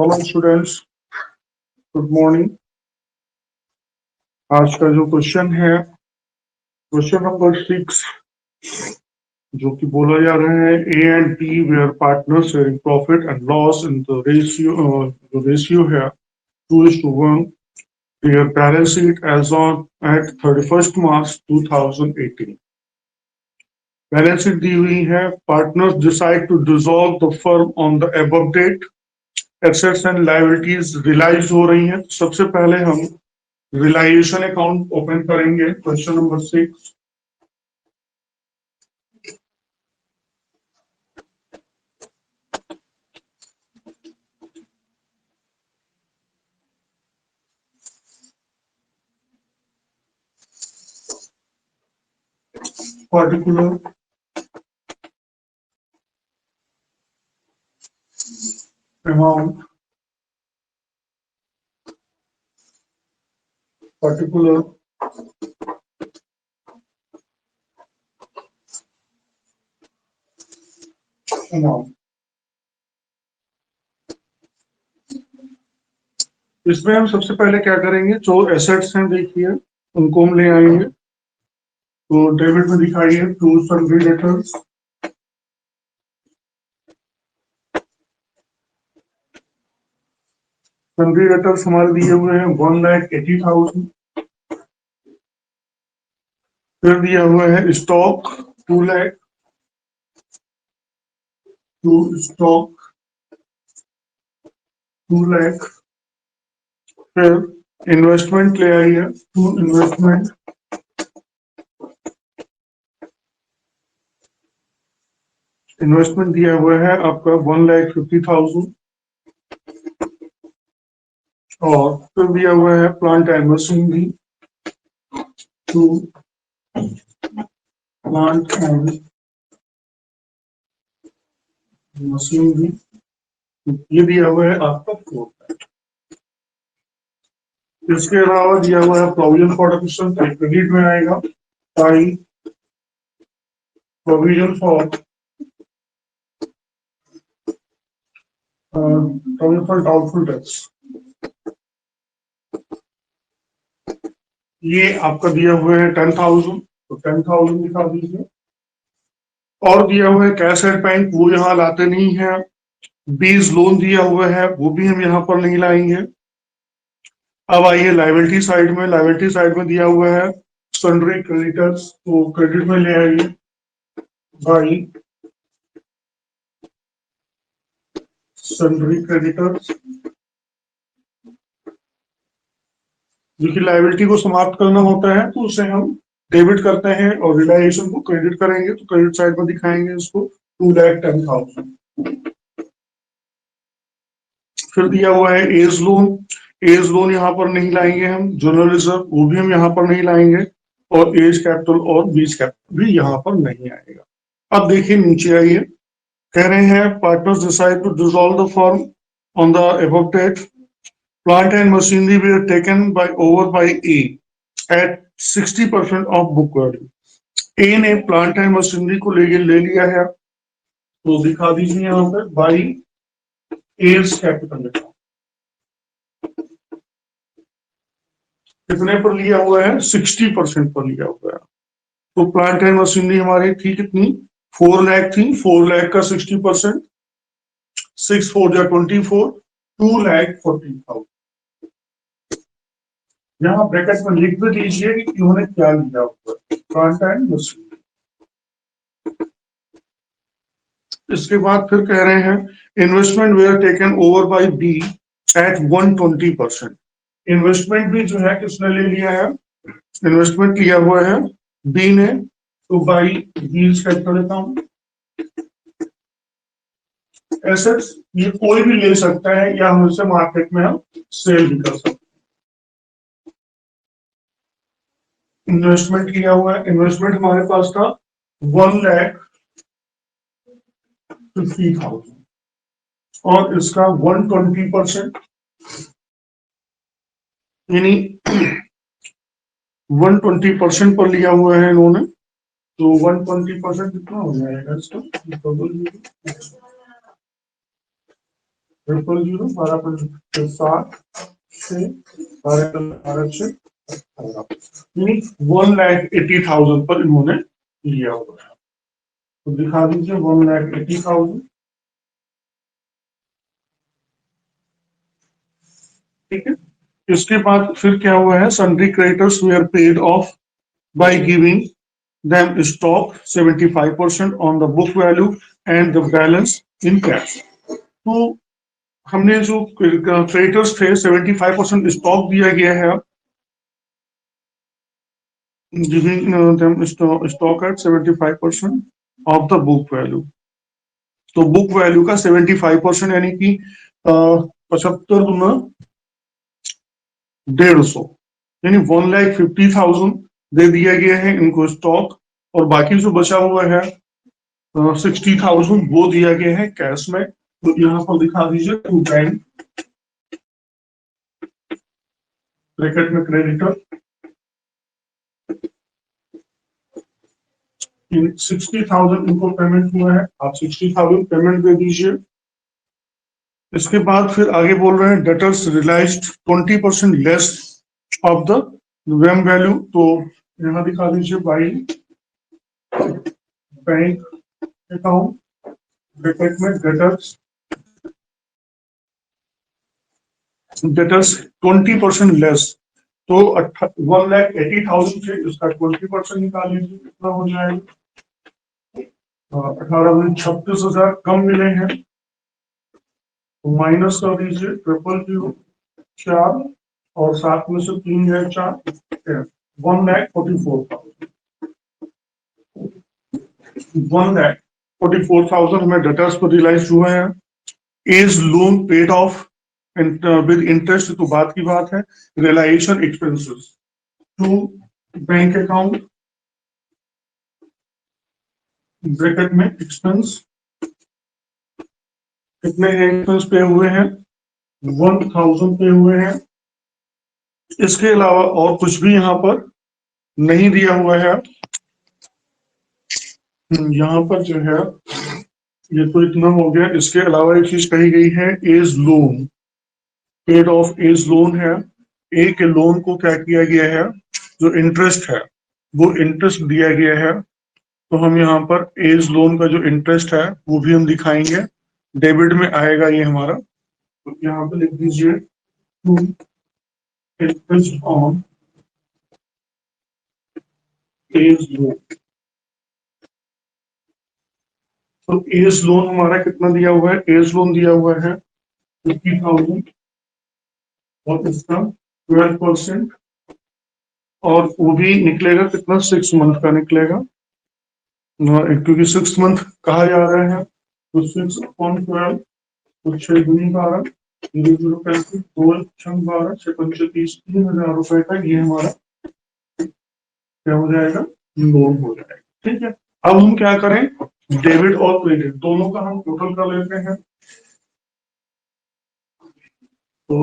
Hello students, good morning. आज का जो क्वेश्चन है क्वेश्चन नंबर 6, जो कि बोला जा रहा है A and B were partner sharing profit and loss in the ratio. जो रेशियो है 2:1, their balance sheet as on at 31st March 2018। Balance sheet दी हुई है। Partners decide to dissolve the firm on the above date. Assets and liabilities realise हो रही हैं। सबसे पहले हम रियलाइजेशन अकाउंट ओपन करेंगे। Question number 6। Particular amount, particular amount. इसमें हम सबसे पहले क्या करेंगे, जो एसेट्स हैं देखिए उनको हम ले आएंगे। तो डेबिट में दिखाइए to sundry debtors. Sundry debtors हमारे दिए हुए हैं 1,80,000। फिर दिया हुआ है stock 2 lakh, to stock 2 lakh. फिर इन्वेस्टमेंट ले आइए, टू इन्वेस्टमेंट। इन्वेस्टमेंट दिया हुआ है आपका 1,50,000। और फिर दिया हुआ है plant and machinery, to plant and machinery. ये दिया हुआ है आपका 4 लाख। इसके अलावा दिया हुआ है प्रोविजन फॉर डिफिशन, क्रेडिट में आएगा। By provision for doubtful tax, ये आपका दिया हुआ है 10,000, तो 10,000 दिखा दीजिए। और दिया हुआ है कैश एट बैंक, वो यहाँ लाते नहीं है। बीज लोन दिया हुआ है, वो भी हम यहाँ पर नहीं लाएंगे। अब आइए लायबिलिटी साइड में। लायबिलिटी साइड में दिया हुआ है सन्ड्री क्रेडिटर्स, तो क्रेडिट में ले आइए। By sundry creditors. देखिए लायबिलिटी को समाप्त करना होता है तो उसे हम डेबिट करते हैं, और रियलाइजेशन को क्रेडिट करेंगे तो क्रेडिट साइड में दिखाएंगे इसको 2,10,000। फिर दिया हुआ है एज लोन। एज लोन यहाँ पर नहीं लाएंगे हम। जनरल रिजर्व, वो भी हम यहाँ पर नहीं लाएंगे। और एज कैपिटल और बीज कैपिटल भी यहाँ पर नहीं आएगा। अब देखिए नीचे आइए, कह रहे हैं partners decide to dissolve the firm on the above date. Plant and machinery was taken by over by A at 60% of book value. A ने प्लांट एंड मशीनरी को ले लिया है, तो दिखा दीजिए यहाँ पर बाई एज कैपिटल। कितने पर लिया हुआ है? 60% पर लिया हुआ है। तो प्लांट एंड मशीनरी हमारी थी कितनी? 4 लाख थी। 4 लाख का 60%, 6 4 जा 24, 2,40,000। यहाँ ब्रैकेट में लिख भी दीजिए कि इन्होंने क्या लिया हुआ है, प्लांट एंड मशीनरी। इसके बाद फिर कह रहे हैं investment were taken over by B at 120%। Investment भी जो है किसने ले लिया है? इन्वेस्टमेंट लिया हुआ है बी ने, तो बाई बी कैपिटल लेता हूं। एसेट्स ये कोई भी ले सकता है, या हम इसे मार्केट में हम सेल भी कर सकते हैं। इन्वेस्टमेंट किया हुआ है। इन्वेस्टमेंट हमारे पास था 1,50,000, और इसका 120%, यानी 120% पर लिया हुआ है इन्होंने। तो 120% कितना हो जाएगा इसका? 0.00 12,80,000 पर इन्होंने लिया हुआ है। तो दिखा दीजिए 1,80,000। ठीक है, इसके बाद फिर क्या हुआ है, sundry creditors were paid off by giving them stock 75% on the book value and the balance in cash. तो हमने जो क्रेडिटर्स थे 75% स्टॉक दिया गया है, giving them stock at 75% of the book value। तो बुक वैल्यू का 75% यानी कि 75 गुना 150, यानी 1,50,000 दे दिया गया है इनको स्टॉक, और बाकी जो बचा हुआ है 60,000 वो दिया गया है कैश में। तो यहाँ पर दिखा दीजिए टू बैंक, ब्रैकेट में क्रेडिटर, 60,000 इनको पेमेंट हुआ है, आप 60,000 पेमेंट दे दीजिए। इसके बाद फिर आगे बोल रहे हैं debtors realised 20% less of the वेम वैल्यू। तो यहाँ दिखा दीजिए बाई बैंक अकाउंट, ब्रैकेट में डेटर्स 20% लेस। तो 1,80,000 से इसका 20% निकाल लीजिए, कितना हो जाएगा, 18,36,000 कम मिले हैं। तो माइनस कर दीजिए 000 4 और 7 में से 3 है 4, 1,44,000। 1,44,000 हमें डेटर्स पर रियलाइज हुए हैं। A's loan paid off with interest, तो बात की बात है, realisation expenses to bank account, bracket में एक्सपेंस, कितने एक्सपेंस पे हुए हैं, 1,000 पे हुए हैं। इसके अलावा और कुछ भी यहाँ पर नहीं दिया हुआ है। यहाँ पर जो है ये तो इतना हो गया। इसके अलावा एक चीज कही गई है, A's loan paid off, A's loan है, ए के लोन को क्या किया गया है, जो इंटरेस्ट है वो इंटरेस्ट दिया गया है। तो हम यहाँ पर एज लोन का जो इंटरेस्ट है वो भी हम दिखाएंगे, डेबिट में आएगा ये हमारा। तो यहाँ पे लिख दीजिए to interest on A's loan. तो एज लोन हमारा कितना दिया हुआ है, एज लोन दिया हुआ है 50,000 और इसका 12%, और वो भी निकलेगा कितना, 6 मंथ का निकलेगा, क्योंकि 6 मंथ कहा जा रहा है। तो 6/12, तो 6×12, 0.35, 2×12, 6×35, 3,000 रुपए का ये हमारा क्या हो जाएगा, लोन हो जाएगा। ठीक है, अब हम क्या करें, डेबिट और क्रेडिट दोनों का हम टोटल कर लेते हैं। तो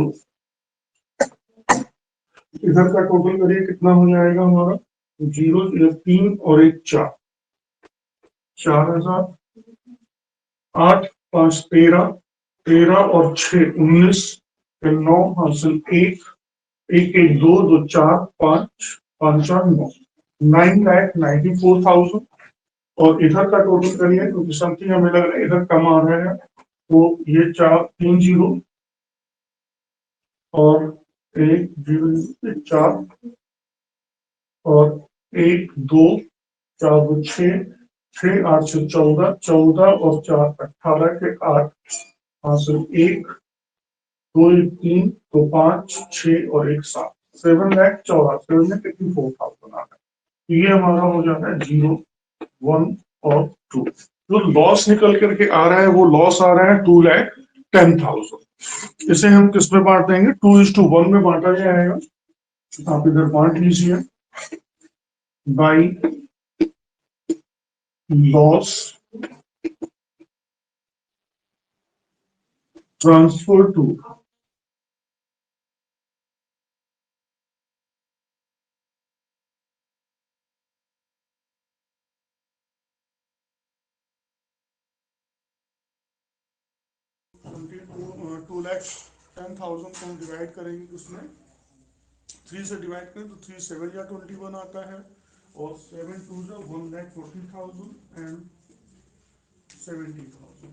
इधर का टोटल करिए, कितना हो जाएगा हमारा, 0, 3 और 1 4, 4,000, 8, 5, 13, 13 और 6 19, 9 हासिल 1, 1 1 2 2 4 5 5 4 9, 9,94,000। और इधर का टोटल करिए, क्योंकि समथिंग हमें लग रहा है इधर कम आ रहा है। तो ये 4 3 0 और 1 0 4 और 1 2 4 2 6, 6 8 से 14, 14 और 4 18 के 8 हासिल 1 2 1 3 तो 5 6 और 1 7, 7,84,000 आ रहा है। ये हमारा हो जाता है 0 1 और 2। जो लॉस निकल करके आ रहा है वो लॉस आ रहा है 2,10,000। इसे हम किस में बांट देंगे, 2:1 में बांटा जाएगा। आप इधर बांट लीजिए, बाई लॉस ट्रांसफर टू, 1,10,000 को हम डिवाइड करेंगे उसमें 3 से डिवाइड करें तो 3 7 या 21 आता है, और 7 2 जो 1,40,000 एंड 70,000,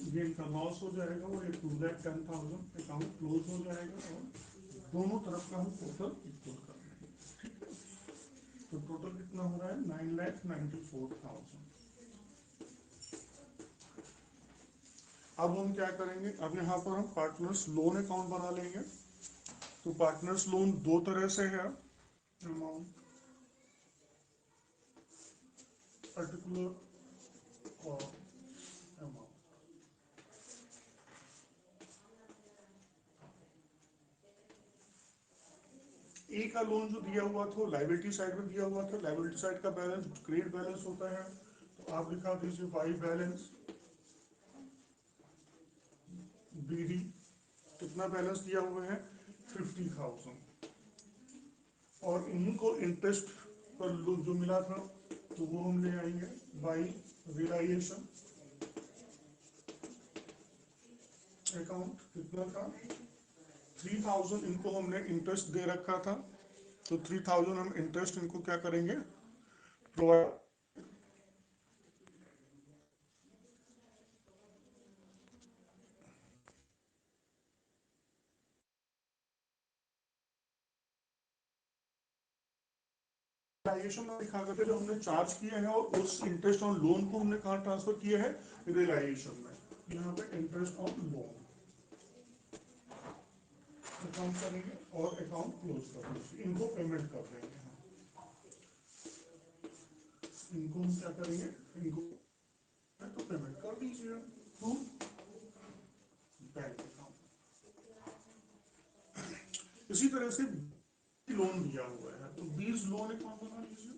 ये इनका लॉस हो जाएगा और ये 2,10,000 अकाउंट क्लोज हो जाएगा, और दोनों तरफ का हम टोटल इक्वल कर लेंगे। ठीक है, तो टोटल कितना हो रहा है 9,94,000। अब हम क्या करेंगे, अब यहाँ पर हम पार्टनर्स लोन अकाउंट बना लेंगे। तो पार्टनर्स लोन दो तरह से है, अमाउंट पर्टिकुलर और अमाउंट। ए का लोन जो दिया हुआ था लाइबिलिटी साइड में दिया हुआ था, लाइबिलिटी साइड का बैलेंस क्रेडिट बैलेंस होता है, तो आप लिखा दीजिए वाई बैलेंस बीडी, कितना बैलेंस दिया हुआ है 50,000, और इन्हीं को इंटरेस्ट पर जो मिला था तो वो हम ले आएंगे बाई रियलाइजेशन अकाउंट, कितना था 3,000, इनको हमने इंटरेस्ट दे रखा था, तो 3,000 हम इंटरेस्ट इनको क्या करेंगे प्रोवाइड। रियलाइजेशन में दिखा करके जो हमने चार्ज किया है और उस इंटरेस्ट ऑन लोन को हमने कहाँ ट्रांसफर किया है रियलाइजेशन में, यहाँ पे इंटरेस्ट ऑन लोन अकाउंट करेंगे और अकाउंट क्लोज कर देंगे, इनको पेमेंट कर देंगे हम। इनको हम क्या करेंगे, इनको तो पेमेंट कर दीजिए टू बैंक अकाउंट। इसी तरह से लोन दिया हुआ है तो 20 लोन अकाउंट बना लीजिए।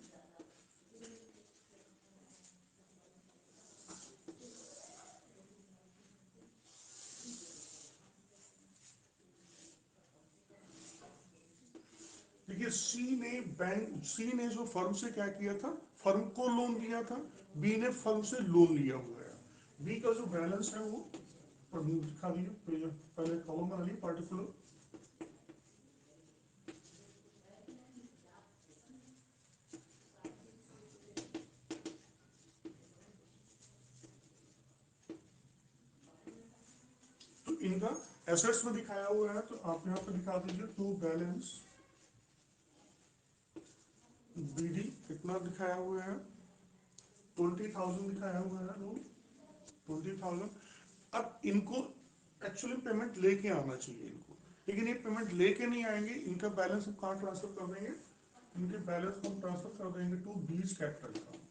देखिए सी ने जो फर्म से क्या किया था, फर्म को लोन दिया था, बी ने फर्म से लोन लिया हुआ है। बी का जो बैलेंस है वो दिखा दीजिए, पहले कॉलम बना लिए पार्टिकुलर, तो इनका एसेट्स में दिखाया हुआ है, तो आप यहाँ पे दिखा दीजिए टू बैलेंस बीडी, कितना दिखाया हुआ है 20,000 दिखाया हुआ है लोन 20,000। अब इनको एक्चुअली पेमेंट लेके आना चाहिए इनको, लेकिन ये पेमेंट लेके नहीं आएंगे, इनका बैलेंस हम कहाँ ट्रांसफर कर देंगे, इनके बैलेंस को हम ट्रांसफर कर देंगे टू बीज कैपिटल अकाउंट।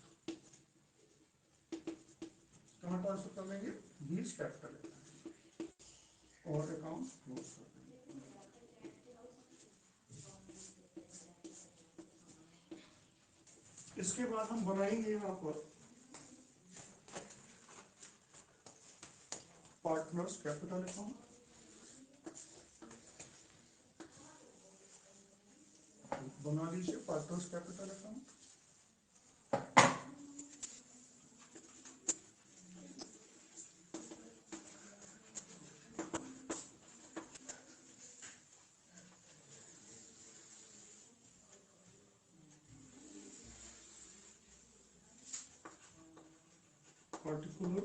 कहाँ ट्रांसफर कर देंगे बीज कैपिटल और अकाउंट क्लोज कर देंगे। इसके बाद हम बनाएंगे यहाँ पर पार्टनर्स कैपिटल अकाउंट, बना लीजिए partners capital account. Particular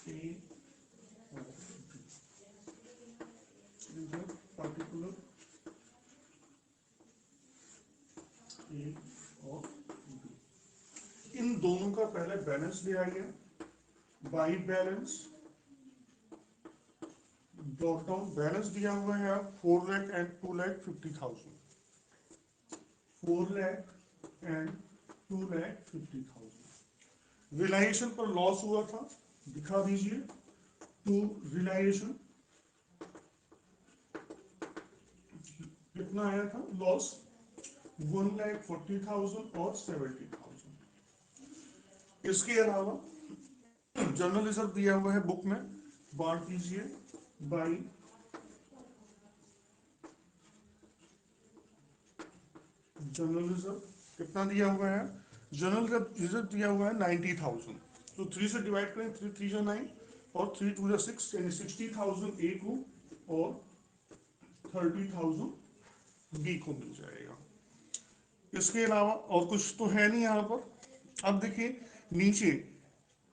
A particular A और बी, इन दोनों का पहले बैलेंस ले आइए, by balance brought down, balance दिया हुआ है 4 lakh and 2,50,000, 4 lakh and 2,50,000। Realisation पर लॉस हुआ था, दिखा दीजिए टू रिलाइजेशन कितना आया था लॉस 1,40,000 और 70,000। इसके अलावा जर्नल रिजर्व दिया हुआ है बुक में, बांट दीजिए बाई जनरल रिजर्व, कितना दिया हुआ है जनरल रिजर्व दिया हुआ है 90,000, तो 3 से डिवाइड करें, 3 3 जा 9 और 3 2 जा 6, यानी 60,000 ए को और 30,000 बी को मिल जाएगा। इसके अलावा और कुछ तो है नहीं यहाँ पर। अब देखिए नीचे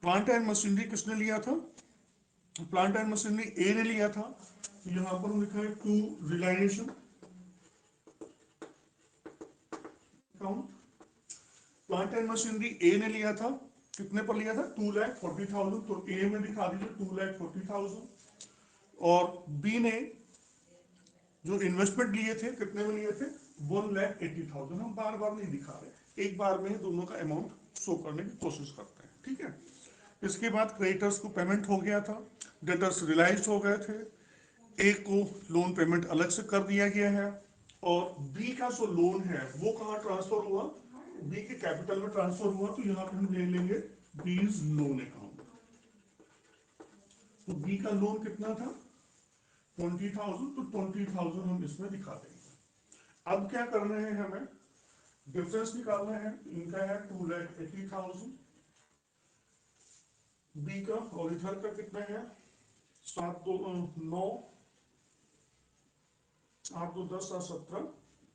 प्लांट एंड मशीनरी किसने लिया था, प्लांट एंड मशीनरी ए ने लिया था। तो यहाँ पर लिखा है to realisation account. Plant and machinery A ने लिया था, कितने पर लिया था, 2,40,000, तो ए में दिखा दीजिए 2,40,000। और बी ने जो इन्वेस्टमेंट लिए थे कितने में लिए थे, 1,80,000। हम बार बार नहीं दिखा रहे, एक बार में दोनों का अमाउंट शो करने की कोशिश करते हैं, ठीक है। इसके बाद क्रेडिटर्स को पेमेंट हो गया था, डेटर्स रिलाइज हो गए थे, ए को लोन पेमेंट अलग से कर दिया गया है, और बी का जो लोन है वो कहाँ ट्रांसफर हुआ, बी के कैपिटल में ट्रांसफर हुआ। तो यहाँ पे हम ले लेंगे बीज लोन अकाउंट। तो बी का लोन कितना था 20,000, तो 20,000 हम इसमें दिखा देंगे। अब क्या करना है, हमें डिफरेंस निकालना है। इनका है 2,80,000 बी का, और इधर का कितना है 7 2 9 8 2 10 7 17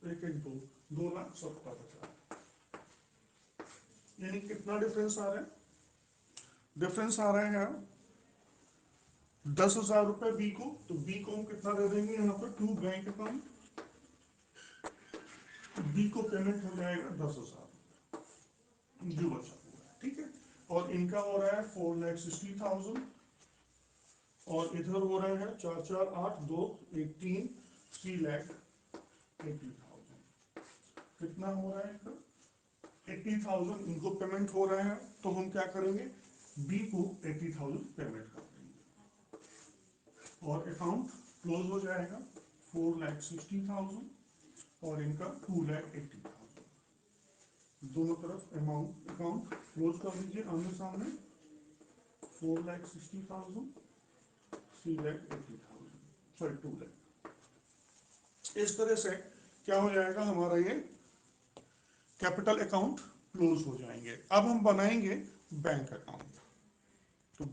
1 1 2 2,70,000। यानी कितना डिफरेंस आ रहा है, डिफरेंस आ रहा है 10,000 रुपए बी को। तो बी को हम कितना दे देंगे यहाँ पर, टू बैंक अकाउंट, बी को पेमेंट हो जाएगा 10,000 जो बचा हुआ है, ठीक है। और इनका हो रहा है 4,60,000, और इधर हो रहा है 4 4 8 2 1 3 3,80,000। कितना हो रहा है इनका 80,000 इनको पेमेंट हो रहा है। तो हम क्या करेंगे, बी को 80,000 पेमेंट कर देंगे और अकाउंट क्लोज हो जाएगा 4,60,000, और इनका 2,80,000। दोनों तरफ अमाउंट अकाउंट क्लोज कर दीजिए आमने सामने, 4,60,000 3,80,000, सॉरी 2,00,000। इस तरह से क्या हो जाएगा हमारा ये कैपिटल अकाउंट क्लोज हो जाएंगे। अब हम बनाएंगे बैंक अकाउंट। तो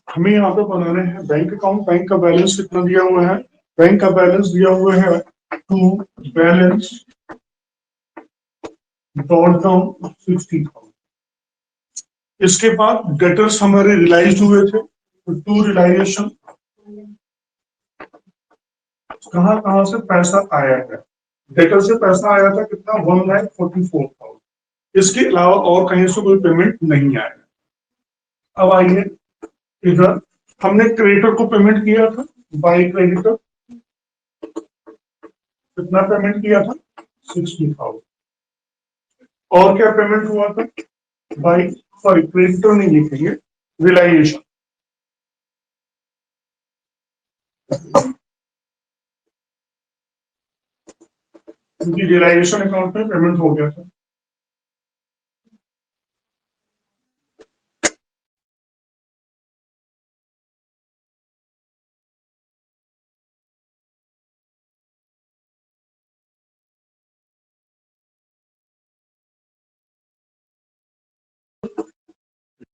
हमें यहाँ पे बनाने हैं बैंक अकाउंट। बैंक का बैलेंस कितना दिया हुआ है, बैंक का बैलेंस दिया हुआ है टू बैलेंस डॉट डाउन 60,000। इसके बाद डेटर्स हमारे रिलाइज हुए थे, तो टू रिलाइजेशन कहाँ कहाँ से पैसा आया है। डेटर से पैसा आया था कितना 1,44,000। इसके अलावा और कहीं से कोई पेमेंट नहीं आया। अब आइए इधर, हमने क्रेडिटर को पेमेंट किया था बाय क्रेडिटर, कितना पेमेंट किया था 60,000। और क्या पेमेंट हुआ था बाय, सॉरी क्रेडिटर नहीं लिखेंगे, रिलाइजेशन, क्योंकि रिलाइजेशन अकाउंट में पेमेंट हो गया था।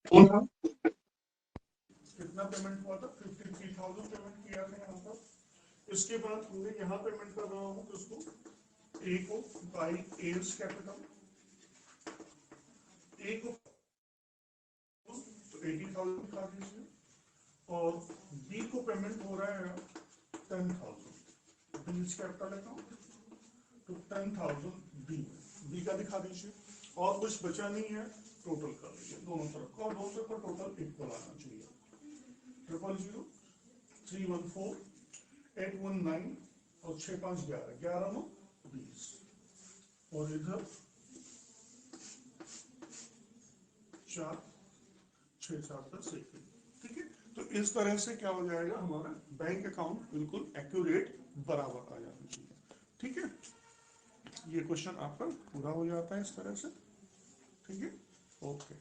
कौन था, कितना पेमेंट हुआ था 53,000 पेमेंट किया था यहाँ पर। इसके बाद हमने यहाँ पेमेंट कर रहा हूँ किसको, ए को बाई एल्स कैपिटल, ए को तो 80,000 दिखा दीजिए, और बी को पेमेंट हो रहा है 10,000 बीज कैपिटल अकाउंट, तो 10,000 बी, बी का दिखा दीजिए। और कुछ बचा नहीं है, टोटल कर लीजिए दोनों तरफ का, और दोनों तरफ का टोटल इक्वल आना चाहिए। 000 314 819 और 6 5 11 11 9 20, और इधर 4 6 4 10 1, ठीक है। तो इस तरह से क्या हो जाएगा, हमारा बैंक अकाउंट बिल्कुल एक्यूरेट बराबर आ जाना चाहिए, ठीक है। ये क्वेश्चन आपका पूरा हो जाता है इस तरह से, ठीक है, ओके।